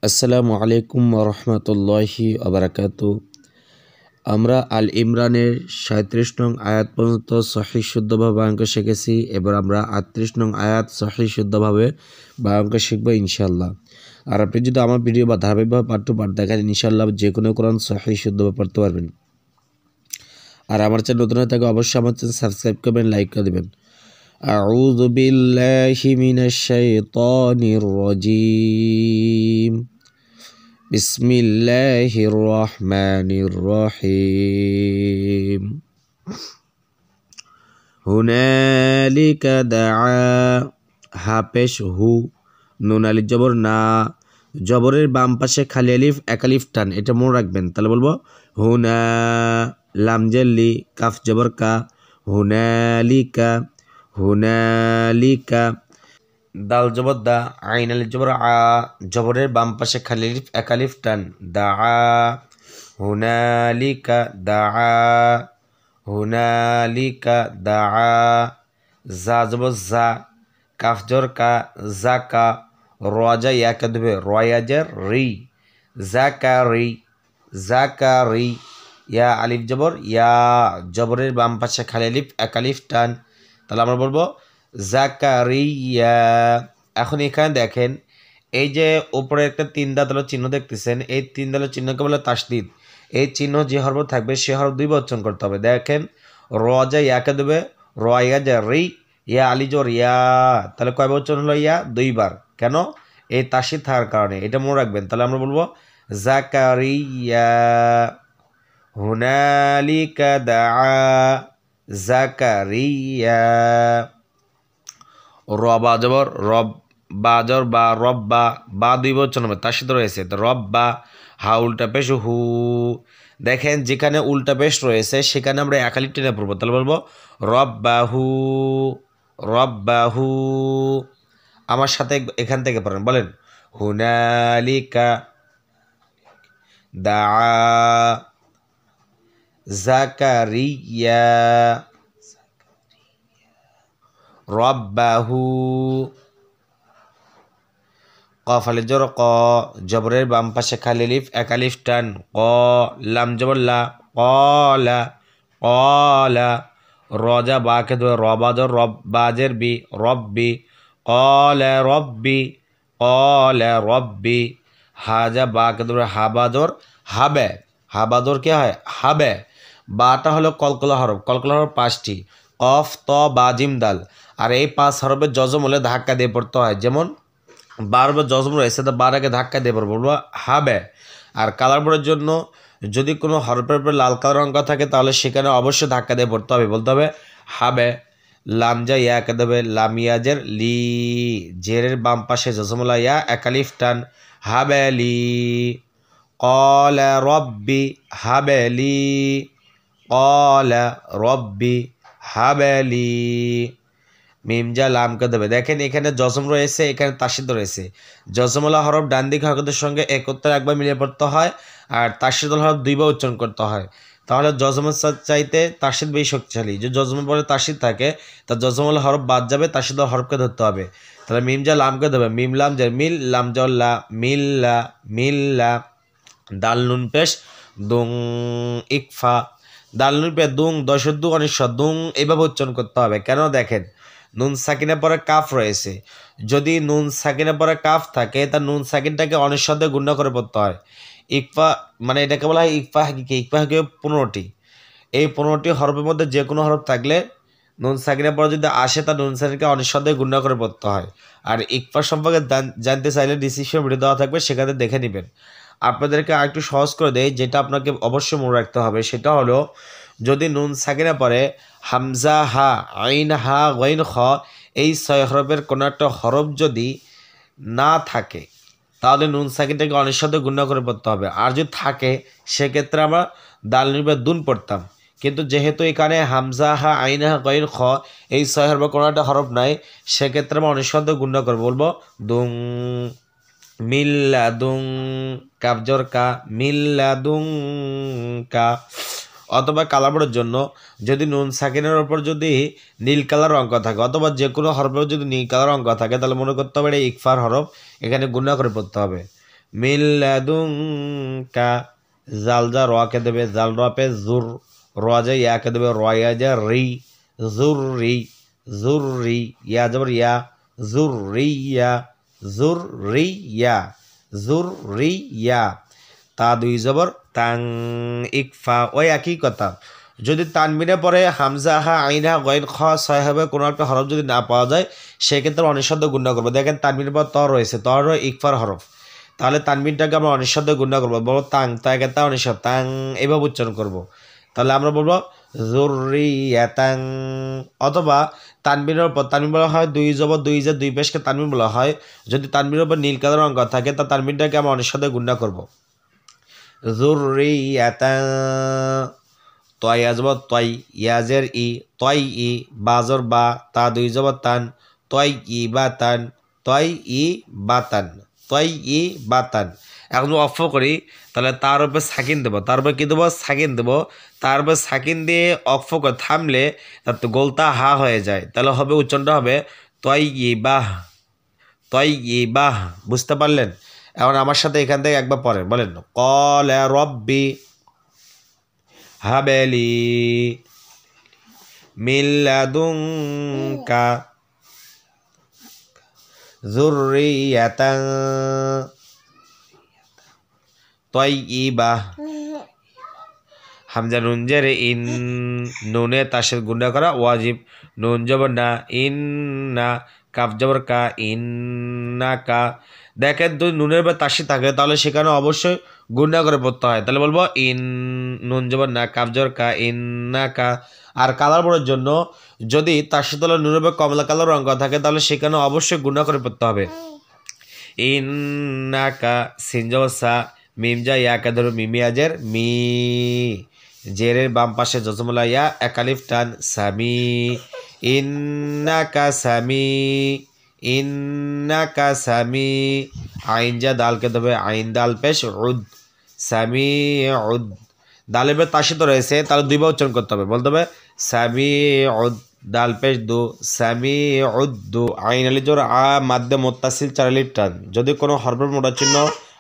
আসসালামু আলাইকুম রহমতুল্লাহি আবরাকাতু। আমরা আল ইমরানের 37 নং আয়াত পর্যন্ত সহিহ শুদ্ধভাবে বায়ান শিখেছি। এবার আমরা 38 নং আয়াত সহিহ শুদ্ধভাবে বায়ান শিখব ইনশাআল্লাহ। আর আপনি যদি আমার ভিডিও বা ধারাবাহিকভাবে পাঠ টু পাঠ দেখেন ইনশাআল্লাহ যে কোনো কোরআন সহিহ শুদ্ধভাবে পড়তে পারবেন। আর আমার চ্যানেল নতুন হয়ে থাকে অবশ্যই আমার চ্যানেল সাবস্ক্রাইব করবেন, লাইক করে দেবেন। আউযু বিল্লাহি মিনাশ শাইতানির রাজীম। বিসমিল্লাহির রহমানির রহিম। হুনালিকা দাআ, হা পেশ হু, নুন আলিফ জবর না, জবরের বাম পাশে খালি আলিফ এক আলিফ টান, এটা মনে রাখবেন। তাহলে বলবো হুনা, লাম জেল্লি, কাফ জবর কা, হুনালিকা হুনালিকা, দাল জবর দা, আইন আলিফ জবর আ, জবরের বাম পাশে খালি আলিফ এক আলিফ টান, দা আ, হুনালিকা দা আ, হুনালিকা দা আ, জা জবর জা, কাফ জবর কা, জাকা, রজা ইয়াকে দেবে রয়াজের রি, জাকারি জাকারি, ইয়া আলিফ জবর ইয়া, জবরের বাম পাশে খালি আলিফ এক আলিফ টান, তাহলে আমরা বলবো জাকারিয়া। এখন এখানে দেখেন এই যে উপরে একটা তিন দাঁতালো চিহ্ন দেখতেছেন, এই তিন দাঁতালো চিহ্নকে বলে তাসদিদ। এই চিহ্ন যে হরফ থাকবে সে হরফ দুই বচন করতে হবে। দেখেন রজা ইয়াকে দেবে রয়া যা রি, ইয়া আলি জোর ইয়া, তাহলে কয় বচন হলো? ইয়া দুইবার। কেন? এই তাসদিদ থাকার কারণে, এটা মনে রাখবেন। তাহলে আমরা বলবো জাকারিয়া, হুনালিকা দাআ জাকারিয়া। রবা জবর রব, বা জবর বা, রব বা, বা দুই বচন হবে, তার সাথে রয়েছে তো রব বা, হা উল্টা পেশ হু। দেখেন যেখানে উল্টা পেশ রয়েছে সেখানে আমরা একালি টেনে পড়বো, তাহলে বলবো রব্বাহু রব্বাহু। আমার সাথে এখান থেকে পড়েন, বলেন হুনালিকা দাআ জাকারিয়া রব্বাহু। কফ আলিফ জবর ক, জবরের বাম পাশে খালি আলিফ এক আলিফ টান, ক, লাম জবর লা, কলা কলা, রজা বাকে ধরে রবাজর রব, বাজের বি, রব্বি, কলা রব্বি কলা রব্বি, হাজা বাকে ধরে হাবাদর হাবে, হাবাদর কে হয়? হাবে। বাটা হলো কলকলা হরফ, কলকলা হরফ পাঁচটি, কফ ত বা জিম দাল। আর এই পাঁচ হরফের যজম হলে ধাক্কা দিয়ে পড়তে হয়, যেমন বারবার যজম রয়েছে তো বার আগে ধাক্কা দিয়ে পড়বো, বলবো হাবে। আর কালার বোর্ডের জন্য যদি কোনো হরফের উপরে লাল কালার অঙ্ক থাকে তাহলে সেখানে অবশ্যই ধাক্কা দিয়ে পড়তে হবে, বলতে হবে হাবে। লামজা ইয়া একে দেবে লামিয়াজের লি, জেরের বাম পাশে জজমলা ইয়া একালিফ টান, হাবেলি, কলা রব্বি হাবেলি, কলা রব্বি হাবেলি। মিমজা লামকে দেবে। দেখেন এখানে জজম রয়েছে, এখানে তাসদিদ রয়েছে। জজমলা হরফ ডান দিকে হরকতের সঙ্গে একত্রে একবার মিলিয়ে পড়তে হয়, আর তাসদিদ হরফ দুইবার উচ্চারণ করতে হয়। তাহলে জজমের চাইতে তাসদিদ বেশি শক্তিশালী। যে জজমের পরে তাসদিদ থাকে তার জজমলা হরফ বাদ যাবে, তাসদিদ হরফকে ধরতে হবে। তাহলে মিমজা লামকে দেবে, মিম লাম জের মিল, লাম জল্লা মিল্লা মিল্লা, দাল নুন পেশ দুং ইকফা, দাল নুন পে দুং দশদ্দু অনিশ্ব দুং, এইভাবে উচ্চারণ করতে হবে। কেন? দেখেন নুন সাকিনের পরে কাফ রয়েছে, যদি নুন সাকিনের পরে কাফ থাকে তা নুন সাকিনটাকে অনিশ্বাদে গুণ্য করে পড়তে হয়। ইকফা মানে এটাকে বলা হয় ইকফা হাকিকে। ইকফা হাকিকে 15টি। এই 15টি হরফের মধ্যে যে কোনো হরফ থাকলে নুন সাকিনের পরে যদি আসে তা নুন সাকিনকে অনিশ্বাদে গুণ্য করে পড়তে হয়। আর ইকফা সম্পর্কে জানতে চাইলে ডিসক্রিপশন ভিডিও দেওয়া থাকবে, সেখানে দেখে নেবেন। আপনাদেরকে আরেকটু সহজ করে দেয়, যেটা আপনাকে অবশ্যই মনে রাখতে হবে, সেটা হলো যদি নুন সাকিনের পরে হামজা হা আইন হা গইন খ, এই 6 হরফের কোনো একটা হরফ যদি না থাকে তাহলে নুন সাকিনটাকে অনিশ্বাদে গুণ্য করে পড়তে হবে। আর যদি থাকে সেক্ষেত্রে আমরা দাল নির্বে দুন পড়তাম। কিন্তু যেহেতু এখানে হামজা হা আইন হা গইন খ এই 6 হরফের কোনো একটা হরফ নাই, সেক্ষেত্রে আমরা অনিশ্বাদে গুণ্য করবো, বলবো দুং মিল্লাদুং, কাবজর কা মিল্লাদুং কা। অথবা কালার বোর্ডের জন্য যদি নুন সাকিনের ওপর যদি নীল কালার অঙ্ক থাকে অথবা যে কোনো হরফের যদি নীল কালার অঙ্ক থাকে তাহলে মনে করতে হবে এটা ইকফার হরফ, এখানে গুণা করে পড়তে হবে। মিল্লাদুনকা জাল যা রকে দেবে জাল রপে জুর রজে ইয়াকে দেবে রয়া যা রি জুররি জুররি ইয়া জবর ইয়া জুররিয়া জুররিয়া জুররিয়া তা দুই জবর তাং ইকফা ওই একই কথা যদি তানবিনে পরে হামজা হা আইনা গইন খ ছয় হবে কোনো একটা হরফ যদি না পাওয়া যায় সেক্ষেত্রে অনিঃশব্দ গুণনা করবো দেখেন তানবিনের পর ত রয়েছে ত ইকফার হরফ তাহলে তানবিনটাকে আমরা অনিঃশব্দ গুণনা করবো বলবো তাং তাকে তা অনিঃশব্দ তাং এভাবে উচ্চারণ করবো তাহলে আমরা বলবো জুররিয়াতাং অথবা তানবিনের উপর তানবিন বলা হয় দুই জবর দুই যে দুই পেশকে তানবিন বলা হয় যদি তানবিনের উপর নীল কালার অঙ্ক থাকে তা তানবিনটাকে আমরা অনিঃশব্দে গুণনা করবো জুররিয়াতাং তয় আজব তয় ইয়াজের ই তয় ই বাজর বা তা দুই জবর তান তয় ই বা তান তয় ই বা তান তয় ই বা তান এখন অফ করি তাহলে তার উপরে সাকিন দেবো তার উপরে কী দেবো সাকিন দেবো তার উপরে সাকিন দিয়ে অফ করে থামলে তার তো গোলতা হা হয়ে যায় তাহলে হবে উচ্চারণটা হবে তয় ই বাহ তয় ই বাহ বুঝতে পারলেন এখন আমার সাথে এখান থেকে একবার পড়েন বলেন ক্বালা রব্বি হাবেলি মিল্লাদুনকা যুররিয়াতান তাইয়্যিবাহ হামজা নুন জেরে ইন নুনে তাসের গুণা করা ওয়াজিব নুন জবর না ইন্না কাফ জবর কা ইন্নাকা দেখেন দুই নুনের বা তাসি থাকে তাহলে সেখানে অবশ্যই গুণা করে পড়তে হয় তাহলে বলবো ইন নুন জবর না কাফ জবর কা ইন্নাকা আর কালার বোর্ডের জন্য যদি তাসি তলে নুনের বা কমলা কালার রঙ থাকে তাহলে সেখানে অবশ্যই গুণা করে পড়তে হবে ইন্নাকা সিন জবর সা মিম যা ইয়াকে ধরো মিমিয়াজের মি জেরের বাম পাশে জজমলা ইয়া একালিফ টান সামি ইন্নাকা সামি ইন্নাকা সামি আইন যা দালকে দেবে আইন দাল পেশ উদ সামি উদ দালের পরে তাসিত রয়েছে তাহলে দুইবার উচ্চারণ করতে হবে বলতে হবে সামি উদ দাল পেশ দু সামি উদ্দু আইন আলি জোর আ মাদ্দে মোত্তাসিল চারালিফ টান যদি কোনো হরফের মোটা চিহ্ন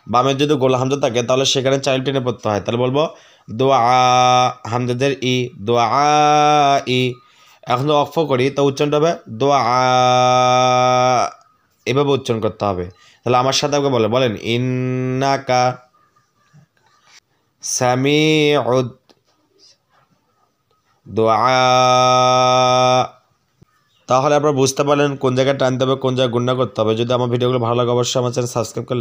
বামে যদি গোল হামজা থাকে তাহলে সেখানে চাইল্ড টেনে পড়তে হয় তাহলে বলবো দোয়া হামজাদের ই দোয়া ই এখন তো অক্ষ করি তো উচ্চারণটা হবে দোয়া এভাবে উচ্চারণ করতে হবে তাহলে আমার সাথে আমাকে বলেন ইন্নাকা সামিউদ দোয়া তাহলে আপনারা বুঝতে পারলেন কোন জায়গায় টানতে হবে কোন জায়গায় গুণনা করতে হবে যদি আমার ভিডিওগুলো ভালো লাগে অবশ্যই আমার চ্যানেল সাবস্ক্রাইব করলে